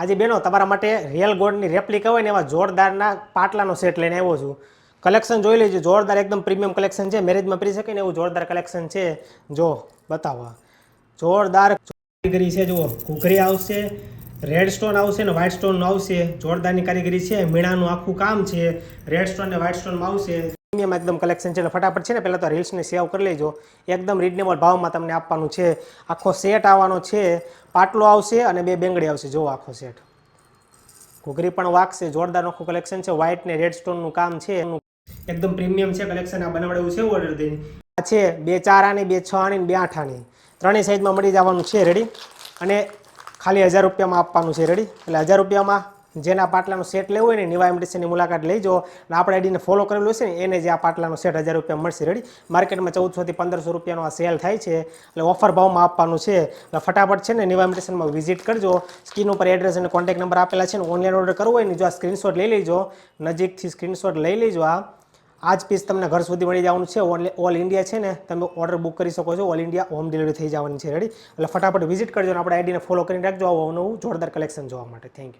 આજે બેનો તમારા માટે રિયલ ગોલ્ડની રેપ્લિકા હોય ને એવા જોરદારના પાટલાનો સેટ લઈને આવ્યો છું. કલેક્શન જોઈ લેજો, જોરદાર એકદમ પ્રીમિયમ કલેક્શન છે, મેરેજમાં પહેરી શકે ને એવું જોરદાર કલેક્શન છે. જો બતાવવા જોરદાર કારીગરી છે. જુઓ ઘૂઘરી આવશે, રેડ સ્ટોન આવશે ને વ્હાઇટ સ્ટોનનું આવશે. જોરદારની કારીગરી છે, મીણાનું આખું કામ છે, રેડ સ્ટોન ને વ્હાઇટ સ્ટોનમાં આવશે. પ્રીમિયમ એકદમ કલેક્શન છે. ફટાફટ છે ને પહેલાં તો રીલ્સને સેવ કરી લેજો. એકદમ રિઝનેબલ ભાવમાં તમને આપવાનું છે. આખો સેટ આવવાનો છે. પાટલો આવશે અને 2 બેંગડી આવશે. જો આખો સેટ ઘૂઘરી પણ વાગશે. જોરદાર આખું કલેક્શન છે. વ્હાઇટ ને રેડ સ્ટોનનું કામ છે. એકદમ પ્રીમિયમ છે કલેક્શન. આ બનાવડાવ્યું છે ઓર્ડર દઈને. આ છે 2 4 આની, 2 6 આની, 2 8 આની, ત્રણેય સાઈઝમાં મળી જવાનું છે. રેડી. અને ખાલી 1000 રૂપિયામાં આપવાનું છે. રેડી. એટલે 1000 રૂપિયામાં જેના પાટલાનો સેટ લેવો હોય ને નિવા ઇમિટેશનની મુલાકાત લેજો. અને આપણે આઈડીને ફોલો કરેલું હશે ને એને જે આ પાટલાનો સેટ 1000 રૂપિયા મળશે. રેડી. માર્કેટમાં 1400 થી 1500 રૂપિયાનો આ સેલ થાય છે. એટલે ઓફર ભાવમાં આપવાનું છે. એટલે ફટાફટ છે ને નિવા ઇમિટેશનમાં વિઝિટ કરજો. સ્ક્રીન ઉપર એડ્રેસ અને કોન્ટેક્ટ નંબર આપેલા છે ને. ઓનલાઈન ઓર્ડર કરવો હોય ને જો આ સ્ક્રીનશોટ લઈ લેજો, નજીકથી સ્ક્રીનશોટ લઈ લેજો. આ જ પીસ તમને ઘર સુધી મળી જવાનું છે. ઓલ ઇન્ડિયા છે ને તમે ઓર્ડર બુક કરી શકો છો. ઓલ ઇન્ડિયા હોમ ડિલિવરી થઈ જવાની છે. રેડી. એટલે ફટાફટ વિઝિટ કરજો અને આપણે આઈડીને ફોલો કરીને રાખજો આવું નવું જોરદાર કલેક્શન જોવા માટે. Thank you.